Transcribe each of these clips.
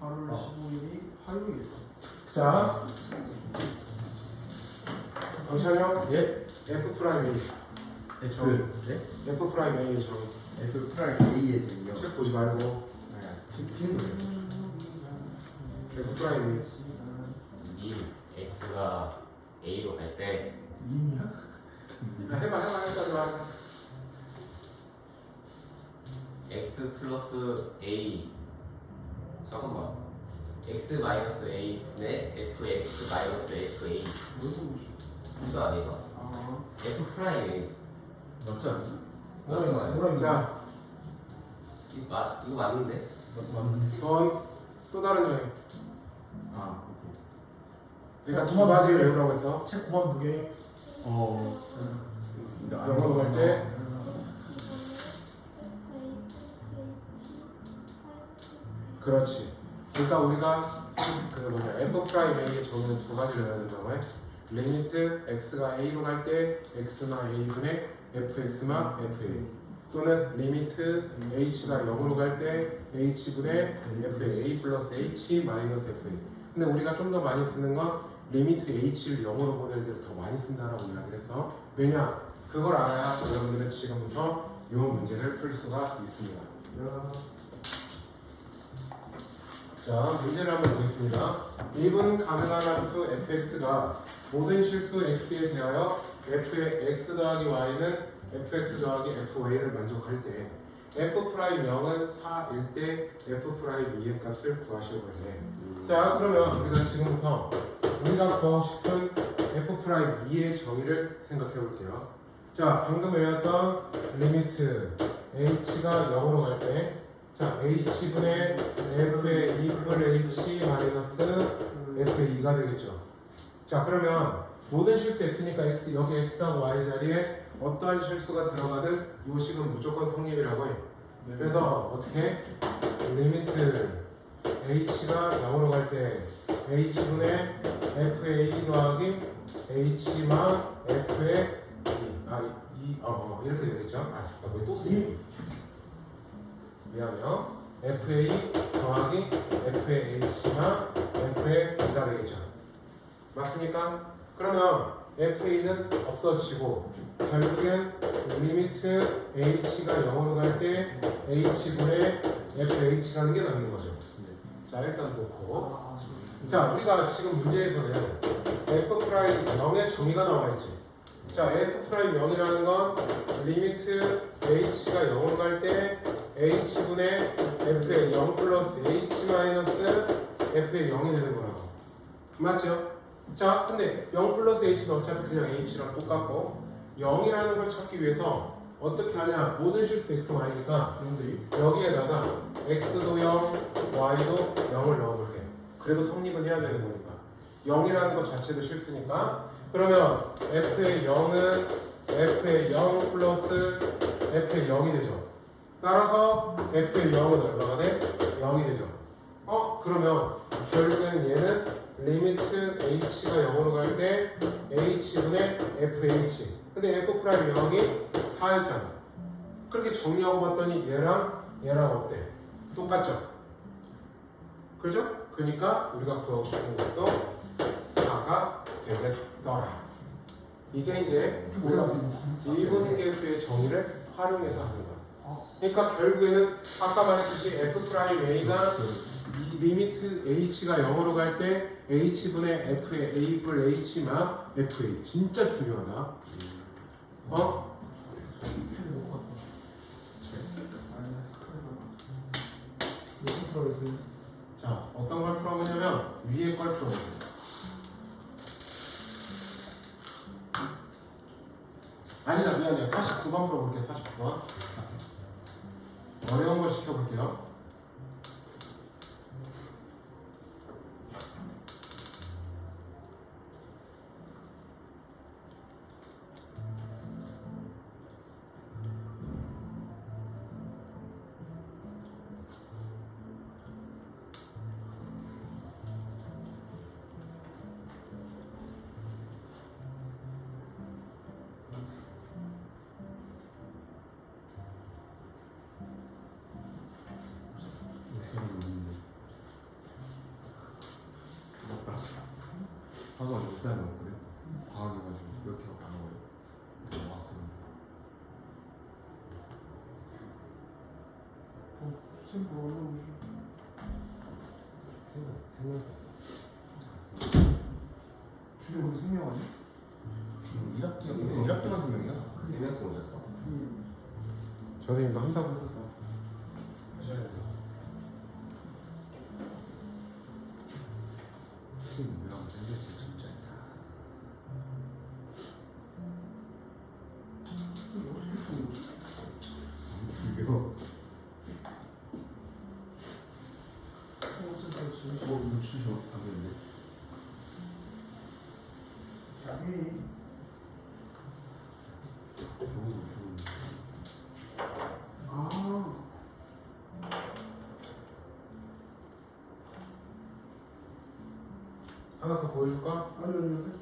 8월 15일이 화요일이다. 자, 영찬이 형. 예? F 프라임 A. 네? F 프라임 A의 정의. F 프라임 A의 제이요. 책 보지 말고. 시키는 거예요. F 프라임 A. 민 x가 a로 갈 때 민이야? 해봐. x 플러스 a 잠깐만 x 마이너스 a 분의 fx 마이너스 fa 뭘 보고 싶어? 이거 아니가? 아, f 프라임 a 맞지 않나? 뭐라 자, 이거 맞는데? 맞는데? 또 다른 정의. 아, 그러니까 두 그만 가지를 보게. 외우라고 했어. 책 그만 보게. 영어로 갈 때. 그렇지. 그러니까 우리가 F 프라임 A의 정의는 두 가지를 외워야 된다고 해. 리미트 x가 a로 갈 때 x나 a분의 fx마 fa 또는 리미트 h가 0으로 갈 때 h분의 fa 플러스 h 마이너스 fa. 근데 우리가 좀 더 많이 쓰는 건 리미트 h를 0으로 보낼 때 더 많이 쓴다라고 이야기를 했어. 왜냐? 그걸 알아야 여러분들은 지금부터 이 문제를 풀 수가 있습니다. 자, 문제를 한번 보겠습니다. 1분 가능한 함수 fx가 모든 실수 x에 대하여 f의 x 더하기 y는 fx 더하기 fy를 만족할 때 f 프라임 0은 4일 때 f 프라임 2의 값을 구하시려고 했네. 자, 그러면 우리가 지금부터 우리가 구하고 싶은 f 프라임 2의 정의를 생각해 볼게요. 자, 방금 외웠던 리미트 h가 0으로 갈 때 자, h분의 f의 2뿔 h 마이너스 f의 2가 되겠죠. 자, 그러면 모든 실수 x니까 x, 여기 x하고 y 자리에 어떠한 실수가 들어가든 이 식은 무조건 성립이라고 해. 그래서 어떻게? 리미트 h가 0으로 갈 때 h분의 f의 2 더하기 h마 f의 2 이렇게 되겠죠? 왜 또 쓰니? 미안해요. FA 더하기 FAH가 FA 2가 되겠죠. 맞습니까? 그러면 FA는 없어지고 결국엔 리미트 H가 0으로 갈 때 H분의 FH라는 게 남는 거죠. 자, 일단 놓고. 자, 우리가 지금 문제에서는 F 프라임 0의 정의가 나와 있지. 자, F 프라임 0이라는 건 리미트 H가 0으로 갈 때 H분의 F의 0 플러스 H 마이너스 F의 0이 되는 거라고. 맞죠? 자, 근데 0 플러스 H는 어차피 그냥 H랑 똑같고 0이라는 걸 찾기 위해서 어떻게 하냐? 모든 실수 X, Y니까 여기에다가 X도 0, Y도 0을 넣어볼게. 그래도 성립은 해야 되는 거니까 0이라는 것 자체도 실수니까 그러면 F의 0은 F의 0 플러스 F의 0이 되죠. 따라서 F의 0은 얼마가 돼? 0이 되죠. 그러면 결국에는 얘는 리미트 H가 0으로 갈 때 H분의 FH. 근데 F 프라임 0이 4였잖아. 그렇게 정리하고 봤더니 얘랑 어때? 똑같죠? 그죠? 그러니까 우리가 구하고 싶은 것도 4가 되겠더라. 이게 이제 우리가 일분계수의 정의를 활용해서 하는 거야. 그러니까 결국에는 아까 말했듯이 F 프라임 A가 이 리미트 H가 0으로 갈 때 H분의 F의 A 뿔 H마 FA. 진짜 중요하다. 자, 어떤 걸 풀어보냐면 위에 걸 풀어보자. 아니다, 미안해요. 49번 풀어볼게요. 49번. 어려운 걸 시켜볼게요. 저도 어제 쌀 먹었거든요. 과학해가지고 이렇게밖에 안 먹어요. 되게 나왔습니다. 쌤 보러 주로 우리 생명 아니야? 1학기만 분명이야. 3명씩 오셨어. 선생님도 한다고 했었어. 하셔야 돼. 선생님 내가 무슨 게 진짜 있다. 이거 주셔 안 되는데. 야미 아 하나 더 보여줄까? 아니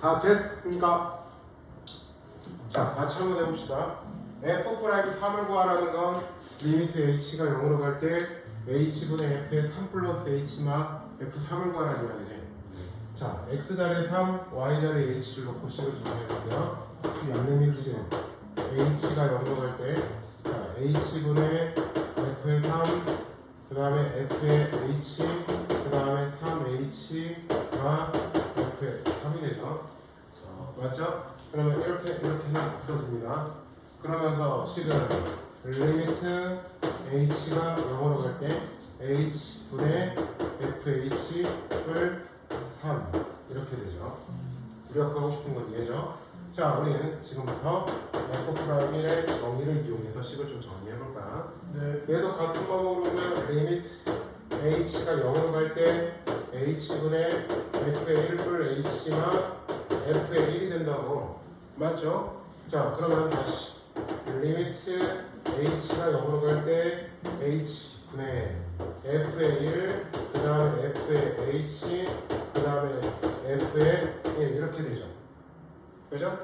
다 됐습니까? 자, 같이 한번 해봅시다. F'3을 구하라는 건 리미트 h가 0으로 갈 때 h분의 f의 3 플러스 h마 F3을 구하라는 이야기지. 자, x자리에 3, y자리에 h를 놓고 식을 정리해볼게요. 리미트 h가 0으로 갈 때 자, h분의 f의 3, 그 다음에 f의 h, 그 다음에 3h가 f의 3이 되죠. 맞죠? 그러면 이렇게는 없어집니다. 그러면서 식은 리미트 h가 0으로 갈 때 h분의 fh를 3 이렇게 되죠. 우리가 하고 싶은 건 얘죠. 자, 우리는 지금부터 F'1의 정의를 이용해서 식을 좀 정리해볼까? 네. 얘도 같은 방법으로 보면 리미트 h가 0으로 갈 때 h분의 f의 1불 h가 f의 1이 된다고. 맞죠? 자, 그러면 다시 리미트 h가 0으로 갈 때 h분의 f의 1, 그 다음에 f의 h, 그 다음에 f의 1 이렇게 되죠. 그죠?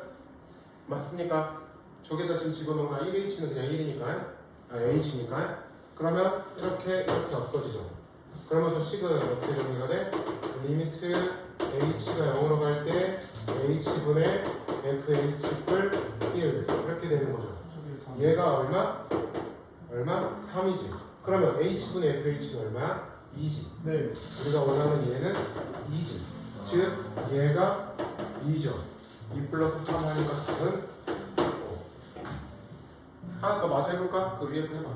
맞습니까? 저기다 지금 집어넣은 거 1h는 그냥 1이니까 h니까. 그러면 이렇게 없어지죠. 그러면서 식은 어떻게 정리가 돼? 리미트 h가 0으로 갈 때 h분의 fh를 1 이렇게 되는 거죠. 얘가 얼마? 3이지. 그러면 h분의 fh는 얼마야? 2지. 네. 우리가 원하는 얘는 2지. 즉 얘가 2죠. 2 플러스 3 하니까 답은 5. 하나 더 마저 해볼까? 그 위에 거 해봐.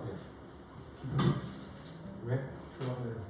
왜? 좋아서요.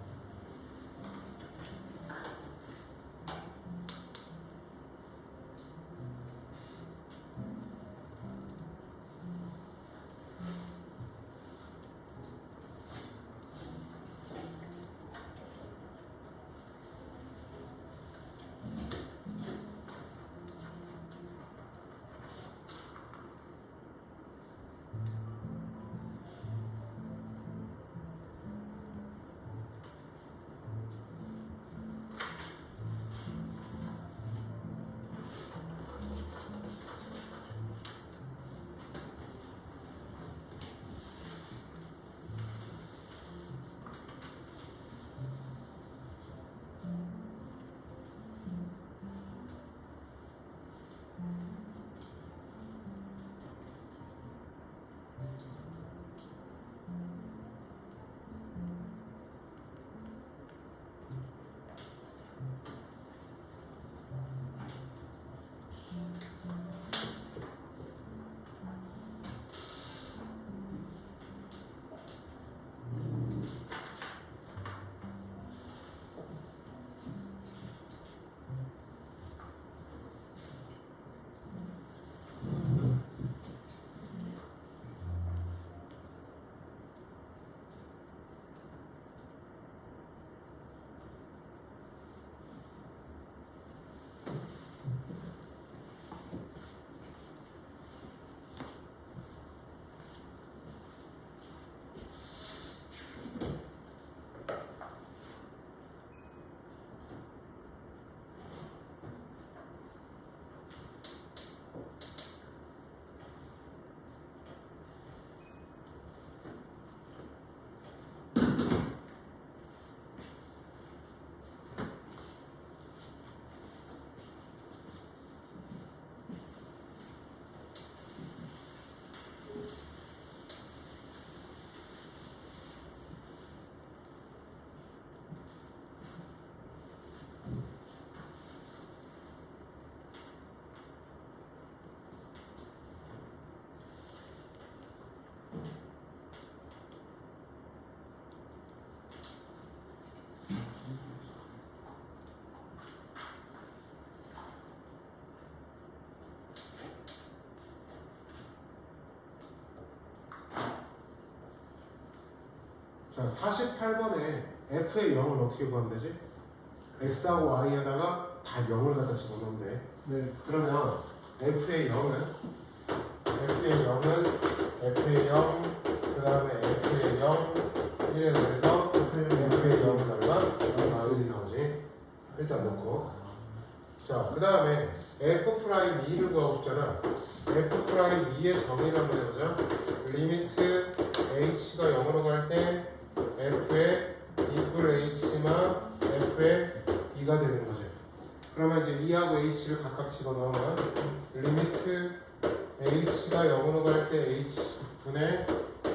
자, 48번에 f의 0을 어떻게 구하면 되지? x하고 y에다가 다 0을 갖다 집어넣으면 돼. 네. 그러면 f의 0은 f의 0, 그 다음에 f의 0, 1에 그래서 f의 0은 얼마? 1이 나오지. 일단 넣고. 자, 그 다음에 f'2를 구하고 싶잖아. f'2의 정의를 한번 해보자. 리미트 h가 0으로 갈 때 f의 equal h만 f의 2가 되는 거지. 그러면 이제 2하고 h를 각각 집어넣으면 리미트 h가 0으로 갈 때 h분의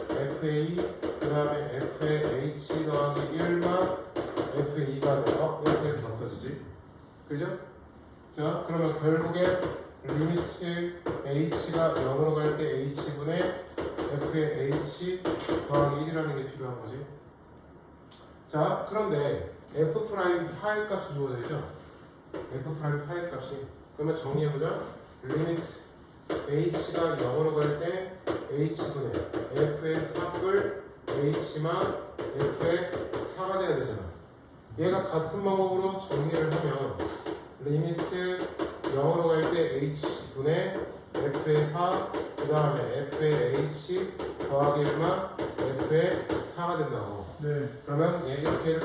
f의 2, 그 다음에 f의 h 더하기 1만 f의 2가 돼서 이렇게 없어지지. 그죠? 자, 그러면 결국에 리미트 h가 0으로 갈 때 h분의 f의 h 더하기 1이라는 게 필요한 거지. 자, 그런데 f'4의 값이 주어져 있죠? f'4의 값이. 그러면 정리해보자. 리미트 h가 0으로 갈 때 h분의 f의 4뿔 h만 f의 4가 돼야 되잖아. 얘가 같은 방법으로 정리를 하면 리미트 0으로 갈 때 h분의 f의 4, 그 다음에 f의 h 더하기 1만 f의 4가 된다고. 네. 그러면 얘 이렇게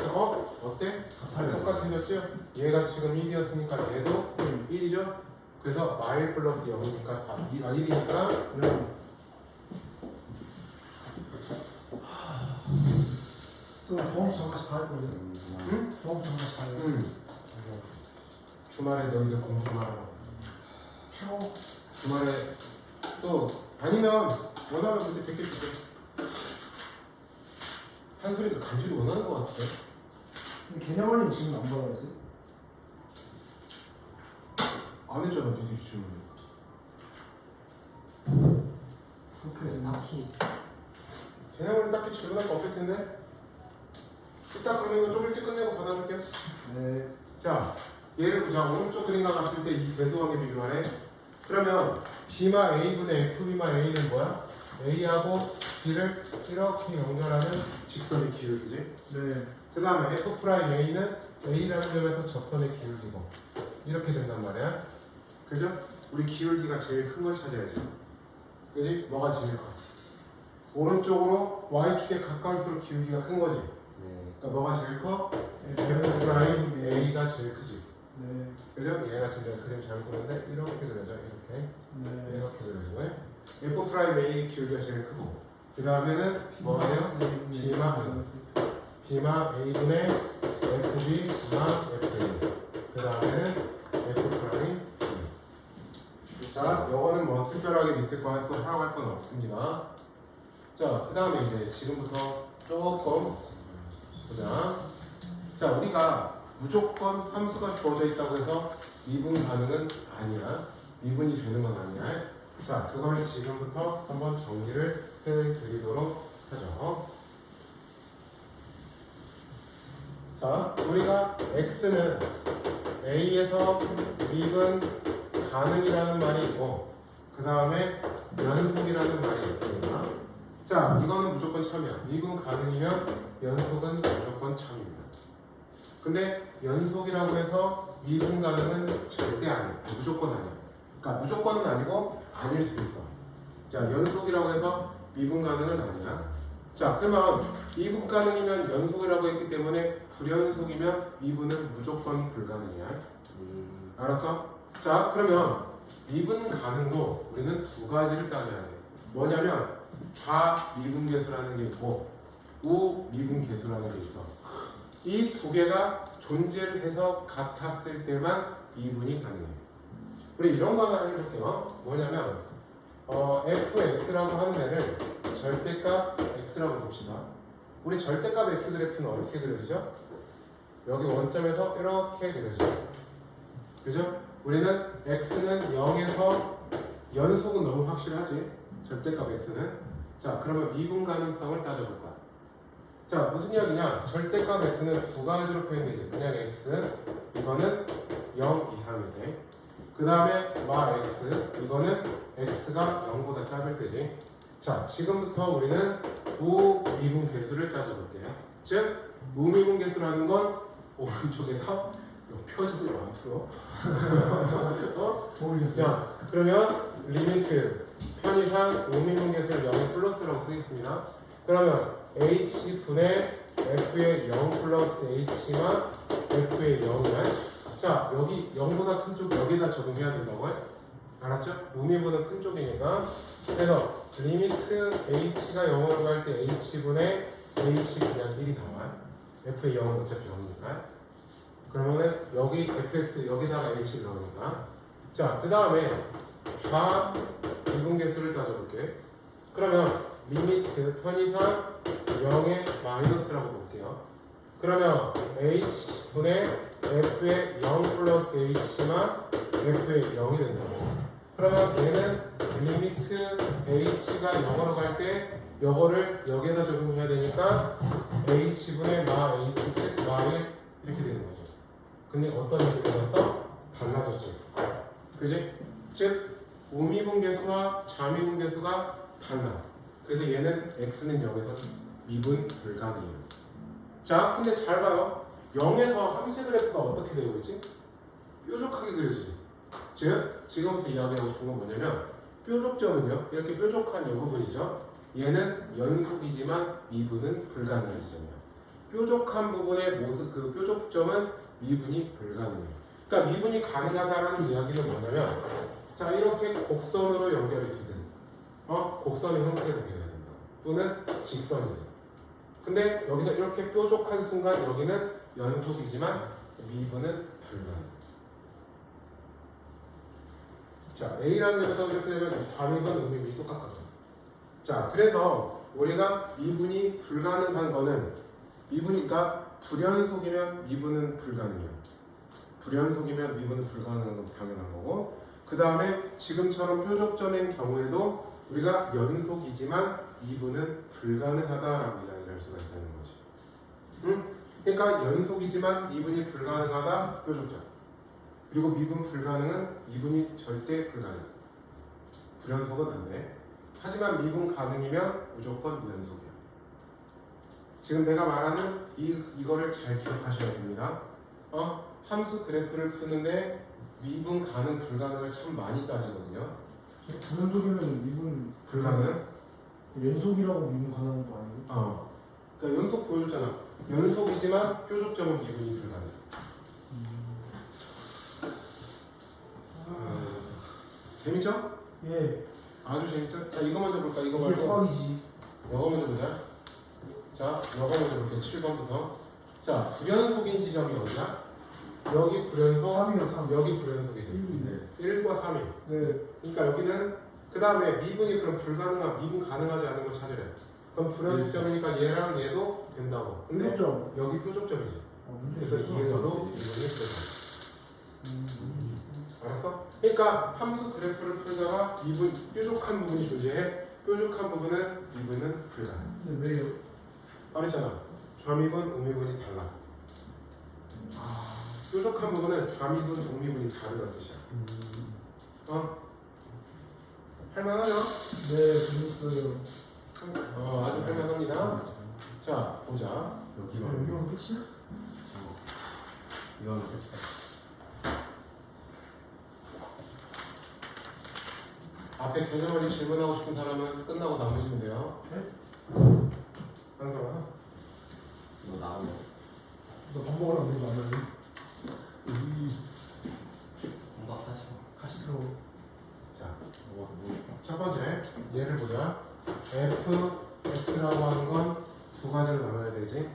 어때? 똑같아졌죠? 얘가 지금 1이었으니까 얘도 1이죠? 그래서 마일 플러스 0이니까 다 1이니까 네. 다음 주 정말 다 할 거예요. 응? 다음 주 정말 다 해요. 주말에 너희들 공부 좀 하라고. 최고. 주말에 또 아니면 원하면 문제 100개 줄게. 한 소리가 간지를 원하는 것 같아. 개념원님 지금 안 받아봤어요? 안 했잖아, 니들이 질문. 그렇게 딱히 개념을 딱히 질문할 거 없을 텐데. 이따 그러면 이거 좀 일찍 끝내고 받아줄게. 네. 자, 얘를 보자. 오른쪽 그림과 같을 때 이 배수관계 비교하래. 그러면 B마 A분의 FB마 A는 뭐야? A하고 B를 이렇게 연결하는 직선의 기울기지. 네. 그 다음에 F'A는 A라는 점에서 접선의 기울기고 이렇게 된단 말이야. 그죠? 우리 기울기가 제일 큰 걸 찾아야지. 그지? 뭐가 제일 커? 오른쪽으로 Y축에 가까울수록 기울기가 큰 거지. 네. 그러니까 뭐가 제일 커? 네. A가 제일 크지. 네. 그죠? 얘가 진짜 그림 잘 그렸는데 이렇게 그려져. 이렇게. 네. 이렇게 그려지고요. F'A 기울기가 제일 크고 그 다음에는 뭐예요? B마 A분의 FB마 FA 그 다음에는 F'B. 자, 요거는 뭐 특별하게 밑에 거 사용할 건 없습니다. 자, 그 다음에 이제 지금부터 조금 보자. 자, 우리가 무조건 함수가 주어져 있다고 해서 미분 가능은 아니야. 미분이 되는 건 아니야. 자, 그걸 지금부터 한번 정리를 해드리도록 하죠. 자, 우리가 x는 a에서 미분 가능이라는 말이 있고 그 다음에 연속이라는 말이 있습니다. 자, 이거는 무조건 참이야. 미분 가능이면 연속은 무조건 참입니다. 근데 연속이라고 해서 미분 가능은 절대 아니야. 무조건 아니야. 그러니까 무조건은 아니고 아닐 수도 있어. 자, 연속이라고 해서 미분 가능은 아니야. 자, 그러면 미분 가능이면 연속이라고 했기 때문에 불연속이면 미분은 무조건 불가능이야. 알았어? 자, 그러면 미분 가능도 우리는 두 가지를 따져야 돼. 뭐냐면 좌 미분 계수라는 게 있고 우 미분 계수라는 게 있어. 이 두 개가 존재를 해서 같았을 때만 미분이 가능해. 우리 이런 거 하나 해볼게요. 뭐냐면 fx라고 하는 애를 절대값 x라고 봅시다. 우리 절대값 x 그래프는 어떻게 그려지죠? 여기 원점에서 이렇게 그려져요. 그죠? 우리는 x는 0에서 연속은 너무 확실하지. 절대값 x는. 자, 그러면 미분 가능성을 따져볼 거야. 자, 무슨 이야기냐? 절대값 x는 두 가지로 표현되지. 그냥 x, 이거는 0 이상일 때. 그 다음에 마 x, 이거는 x가 0보다 작을 때지. 자, 지금부터 우리는 우미분 계수를 따져볼게요. 즉, 우미분 계수라는 건 오른쪽에서 표정이 안 풀어. 모르겠어요. 자, 그러면 리미트 편의상 우미분 계수를 0의 플러스라고 쓰겠습니다. 그러면 h분의 f의 0 플러스 h만 f의 0이야. 자, 여기 0보다 큰 쪽 여기다 적용해야 된다고요? 알았죠? 우미분은 큰 쪽이니까. 그래서 리미트 h가 0으로 갈 때 h분의 h 그냥 1이 나와요. f의 0은 어차피 0이니까. 그러면은 여기 fx 여기다가 h를 넣으니까. 자, 그 다음에 좌 미분계수를 따져볼게. 그러면 리미트 편의상 0의 마이너스라고 볼게요. 그러면 h분의 f의 0 플러스 h만 f의 0이 된다고. 그러면 얘는 리미트 h가 0으로 갈 때 요거를 여기에다 적용해야 되니까 h분의 마 h 즉 마를 이렇게 되는 거죠. 근데 어떤 일이 일어나서 달라졌지. 그지? 즉 우미분계수와 좌미분계수가 달라. 그래서 얘는 x는 0에서 미분 불가능해요. 자, 근데 잘 봐요. 0에서 함수 그래프가 어떻게 되고 있지? 뾰족하게 그려지지. 즉 지금부터 이야기하고 싶은 건 뭐냐면 뾰족점은요 이렇게 뾰족한 이 부분이죠. 얘는 연속이지만 미분은 불가능한 지점이야. 뾰족한 부분의 모습 그 뾰족점은 미분이 불가능해요. 그러니까 미분이 가능하다는 이야기는 뭐냐면 자 이렇게 곡선으로 연결이 되든 곡선의 형태로 되어야 된다. 또는 직선이든. 근데 여기서 이렇게 뾰족한 순간 여기는 연속이지만 미분은 불가능. 자, A라는 점에서 이렇게 되면 좌미분, 우미분이 똑같거든. 자, 그래서 우리가 미분이 불가능한 거는 미분이니까 불연속이면 미분은 불가능해요. 불연속이면 미분은 불가능한 건 당연한 거고 그 다음에 지금처럼 뾰족점인 경우에도 우리가 연속이지만 미분은 불가능하다라고 이야기를 할 수가 있다는 거지. 응? 그러니까 연속이지만 미분이 불가능하다 뾰족점. 그리고 미분 불가능은 미분이 절대 불가능. 불연속은 안 돼. 하지만 미분 가능이면 무조건 연속이야. 지금 내가 말하는 이거를 잘 기억하셔야 됩니다. 함수 그래프를 푸는데 미분 가능 불가능을 참 많이 따지거든요. 불연속이면 미분 불가능? 연속이라고 미분 가능한 거 아니에요? 그러니까 연속 보여줬잖아. 연속이지만 뾰족점은 미분이 불가능. 재밌죠? 예. 아주 재밌죠? 자, 이거 먼저 볼까? 이거 이게 말고 수학이지. 이거 먼저 보자. 자, 이거 먼저 볼게. 7번부터. 자, 불연속인 지점이 어디야? 여기 불연속, 3이요, 3. 여기 불연속이지. 1과 3이. 네. 그러니까 여기는 그 다음에 미분이 그럼 불가능한, 미분 가능하지 않은 걸 찾으래. 그럼 불연속점이니까 얘랑 얘도 된다고. 근데 뾰족점. 여기 표적점이지. 그래서 이에서도 미분이 불가능. 알았어? 그러니까 함수 그래프를 풀다가 미분 뾰족한 부분이 존재해. 뾰족한 부분은 미분은 불가능. 근데 왜요? 말했잖아. 좌미분, 우미분이 달라. 뾰족한 부분은 좌미분, 우미분이 다르다는 뜻이야. 할만하죠? 네, 재밌어요. 아주 할만합니다. 자, 보자. 여기만 이건 끝이야? 이거는 끝이다. 앞에 개념을 질문하고 싶은 사람은 끝나고 남으시면 돼요. 네? 한 사람? 이거 나오네. 너밥 먹으러 가는 거 아니야? 뭔가 하시고. 가시더라. 자, 첫 번째 얘를 보자. f, x라고 하는 건 두 가지로 나눠야 되지.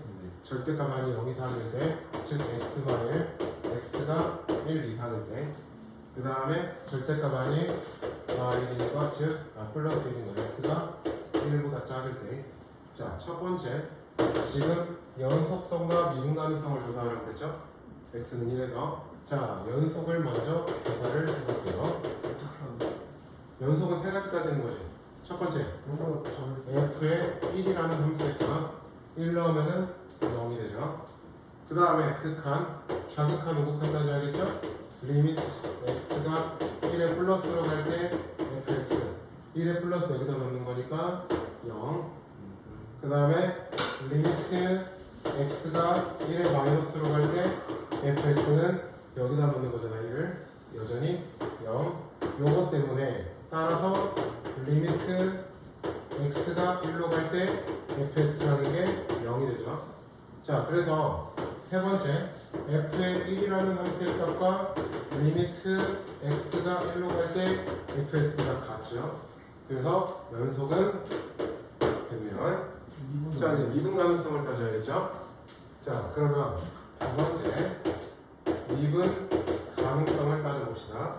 절대값 많이 0 이상일 때, 즉 x가 1, x가 1 이상일 때. 그 다음에 절대값 많이 y이니까 즉 플러스 1이니까 x가 1보다 작을 때. 자, 첫 번째 지금 연속성과 미분 가능성을 조사하라고 그랬죠? x는 1에서 자, 연속을 먼저 조사를 해볼게요. 연속은 세 가지까지는 거지. 첫 번째, 이거 잘. f에 1이라는 함수니까 1 넣으면은 0이 되죠. 그 다음에 극한, 좌극한, 우극한까지 알겠죠? 리미트 x가 1에 플러스로 갈 때 fx 1에 플러스 여기다 넣는 거니까 0. 그 다음에 리미트 x가 1에 마이너스로 갈 때 fx는 여기다 넣는 거잖아. 1을 여전히 0. 요것 때문에 따라서 리미트 x가 1로 갈 때 fx라는 게 0이 되죠. 자, 그래서 세 번째 f의 1이라는 함수의 값과 리미트 x가 1로 갈 때 fx가 같죠. 그래서 연속은 됐네요. 자, 이제 미분 가능성을 따져야겠죠. 자, 그러면 두 번째 미분 가능성을 따져봅시다.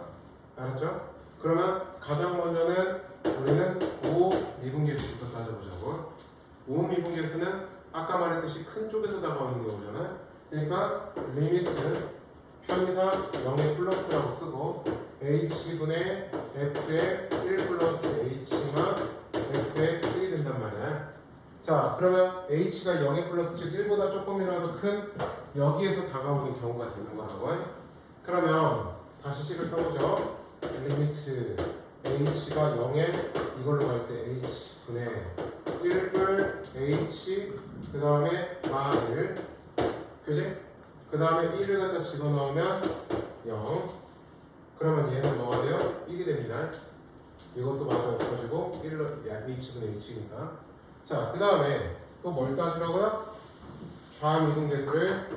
알았죠? 그러면 가장 먼저는 우리는 우 미분 계수부터 따져보자고. 우 미분 계수는 아까 말했듯이 큰 쪽에서 다가오는 경우잖아요. 그러니까 리미트 편의상 0의 플러스라고 쓰고 h분의 f의 1 플러스 h가 f의 1이 된단 말이야. 자, 그러면 h가 0의 플러스 즉 1보다 조금이라도 큰 여기에서 다가오는 경우가 되는 거라고. 그러면 다시 식을 써보죠. 리미트 h가 0에 이걸로 갈 때 h분의 1을 h 그 다음에 마 1, 그지? 그 다음에 1을 갖다 집어넣으면 0. 그러면 얘는 뭐가 돼요? 1이 됩니다. 이것도 마저 없어지고 1로 h분의 h니까. 자, 그 다음에 또 뭘 따지라고요? 좌미분 계수를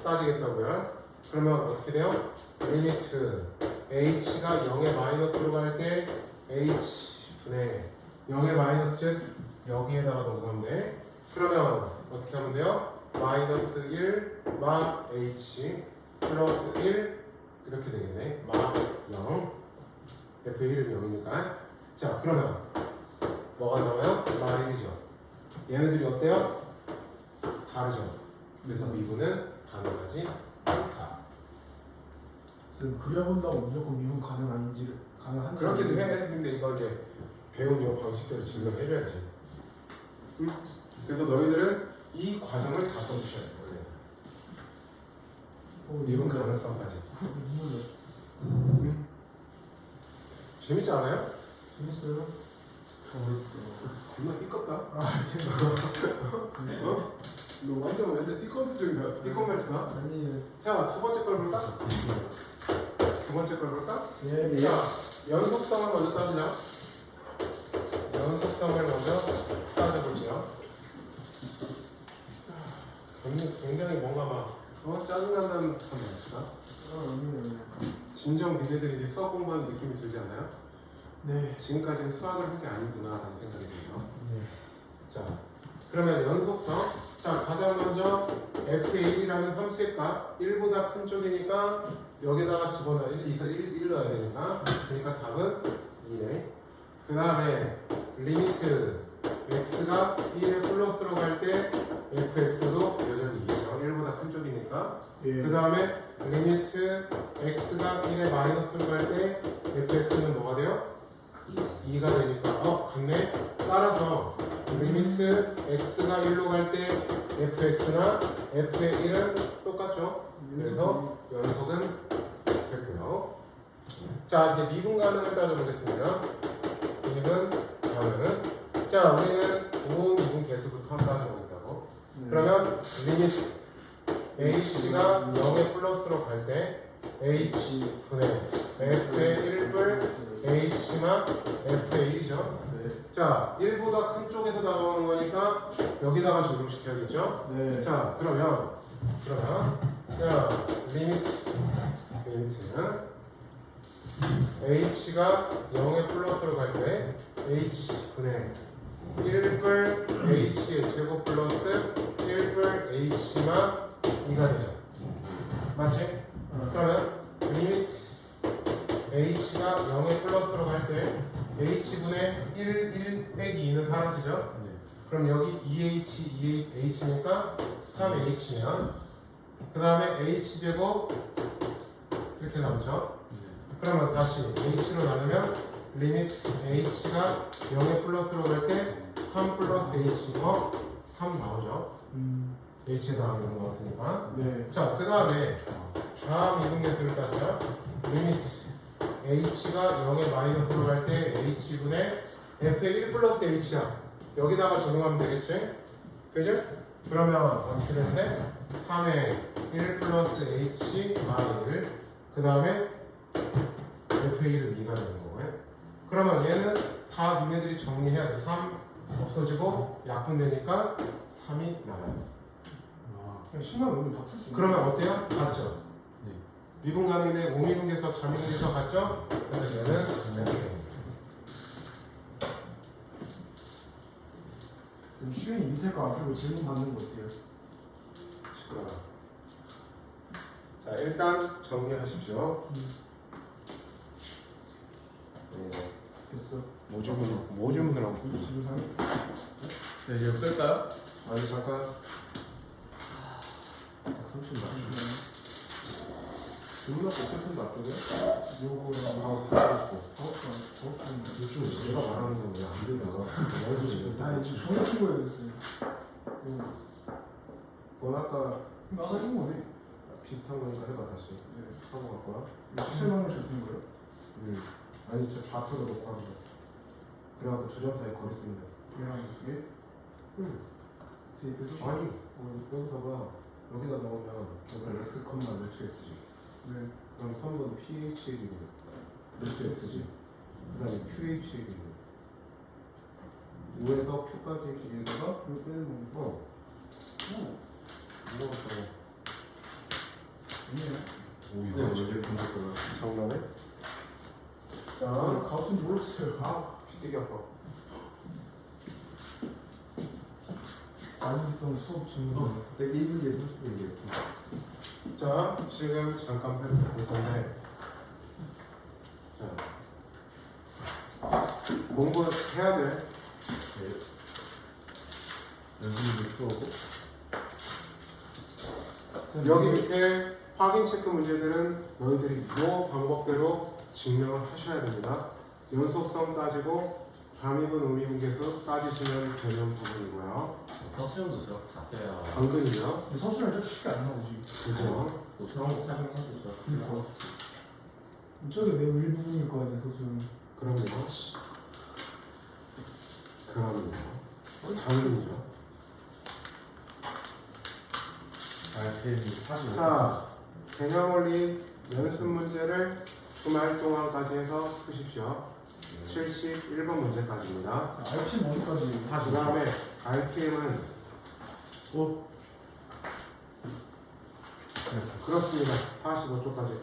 따지겠다고요. 그러면 어떻게 돼요? 리미트 h가 0의 마이너스로 갈 때 h분의 0의 마이너스 즉 여기에다가 넣은 건데 그러면 어떻게 하면 돼요? 마이너스 1 마 h 플러스 1 이렇게 되겠네. 마 0 F의 1은 0이니까. 자, 그러면 뭐가 나와요? 마 1이죠. 얘네들이 어때요? 다르죠. 그래서 미분은 가능하지 않다. 지금 그려본다고 무조건 미분 가능한지 가능한지 그렇게도 해. 근데 이거 이제 배운 요 방식대로 증명해줘야지. 그래서 너희들은 이 과정을 다 써주셔야 돼요. 미분 가능성까지. 재밌지 않아요? 재밌어요? 겁나 띠껍다. 아 재밌어. 어? 너 완전 완전 띠껍 표정이야. 띠껍 말투나? 아니 자, 두 번째 걸 볼까? 두 번째 걸 볼까? 예. 자, 연속성을 먼저 따지자. 연속성을 먼저 따져볼게요. 굉장히 뭔가 막 짜증난다는 듯한 말투다. 아니에요. 진정 니네들이 이제 수학 공부하는 느낌이 들지 않나요? 네. 지금까지는 수학을 한 게 아니구나라는 생각이 들죠. 네. 자, 그러면 연속성. 자, 가장 먼저 f의 1이라는 함수의 값 1보다 큰 쪽이니까 여기다가 집어넣어 1 넣어야 되니까 그러니까 답은 2네. 그 다음에 리미트 x가 1의 플러스로 갈 때 fx도 여전히 2죠. 1보다 큰 쪽이니까. 예. 그 다음에 리미트 x가 1의 마이너스로 갈 때 fx는 뭐가 돼요? 2가 되니까 같네. 따라서 리미트 x가 1로 갈 때 fx나 f의 1은 똑같죠. 그래서 연속은 됐고요. 자, 이제 미분 가능을 따져보겠습니다. 미분 가능. 자, 우리는 우 미분 계수부터 따져보겠다고. 그러면 리미트 h가 0의 플러스로 갈 때 h분의 f의 1을 h만 f의 1이죠. 네. 자, 1보다 큰 쪽에서 나오는 거니까 여기다가 적용시켜야겠죠. 네. 자, 그러면 자, 리미트는 h가 0의 플러스로 갈 때 h분의 1분 h의 제곱 플러스 1분 h만 2가 되죠. 맞지? 그러면 리미트 h가 0의 플러스로 갈 때 h분의 1 빼기 2는 사라지죠. 그럼 여기 2h, 2h니까 3h면 그 다음에 h제곱 이렇게 남죠. 그러면 다시 h로 나누면 리미트 h가 0의 플러스로 갈 때 3 플러스 h 3 나오죠. h에다가 0 넣었으니까. 네. 자, 그 다음에 좌미분 계수를 따져. 리미트 h가 0에 마이너스로 갈 때 h분의 f의 1 플러스 h야. 여기다가 적용하면 되겠지? 그죠? 그러면 어떻게 되는데? 3의 1 플러스 h 마이 1. 그 다음에 f의 1은 2가 되는 거고요. 그러면 얘는 다 니네들이 정리해야 돼. 3 없어지고 약분되니까 3이 남아요. 그냥 10만 원은 다 풀수 있는 그러면 어때요? 같죠? 네. 미분가능인데 우미분계석, 자미분계석 같죠? 그래서 얘는 이렇게 됩니다. 지금 슈인이 밑에 거 앞으로 질문 받는 거 어때요? 시끄러워. 자, 일단 정리하십시오. 됐어. 뭐 질문을 하고 싶어? 질문 하겠어. 네, 이제 끌까요? 아니 잠깐. 30 맞추면 질문 앞에 끝은 놔두고요. 요거랑 하고 하고 저것도 요즘 내가 말하는 건 왜 안 들려? 아 이제 전화 킨 거였어요. 넌 아까 나가 준 거네. 비슷한 거니까 해봐 다시. 네. 하고 갈 거야. 17만 원씩 준 거예요? 아니 저 좌표로 놓고 하는 거. 그래갖고 두 점 사이 거리 쓰면 돼. 얘랑 이게? 응. 대입해서? 아니 여기서 봐. 여기다 넣으면 여기가 x 컴마 몇 x지. 네. 그럼 3번 ph 기분 몇 x지. 그 다음에 qh 기분 5에서 q까지 길이가 이거 빼는 거. 어 이거 같다고. 아니에요. 오, 이거 왜 분석해요? 장난해? 자 가수인 줄 몰랐어요. 피되게 아파. 안성 수업 중에서. 내 1분기에 30분 얘기했고. 자 지금 잠깐 볼 건데 자 공부해야 돼. 네. 연습을 풀어오고. 여기 밑에 확인 체크 문제들은 너희들이 이 방법대로 증명을 하셔야 됩니다. 연속성 따지고 좌미분, 우미분계수 따지시면 되는 부분이고요. 서술형도 저렇게 다 써야 당근이요. 근데 서술은 저렇게 쉽게 안 나오지. 그죠? 뭐 저런 거 활용해도 저렇게 그러니까. 나오지. 저게 매우 일부분일 거 아니야 서술은. 그럼요. 그럼요. 당근이죠. RPM이 45. 자, 개념원리 연습 문제를 주말 동안까지 해서 푸십시오. 71번 문제까지입니다. 자, RPM 어디까지? 그 다음에 RPM은 그렇습니다. 45초까지.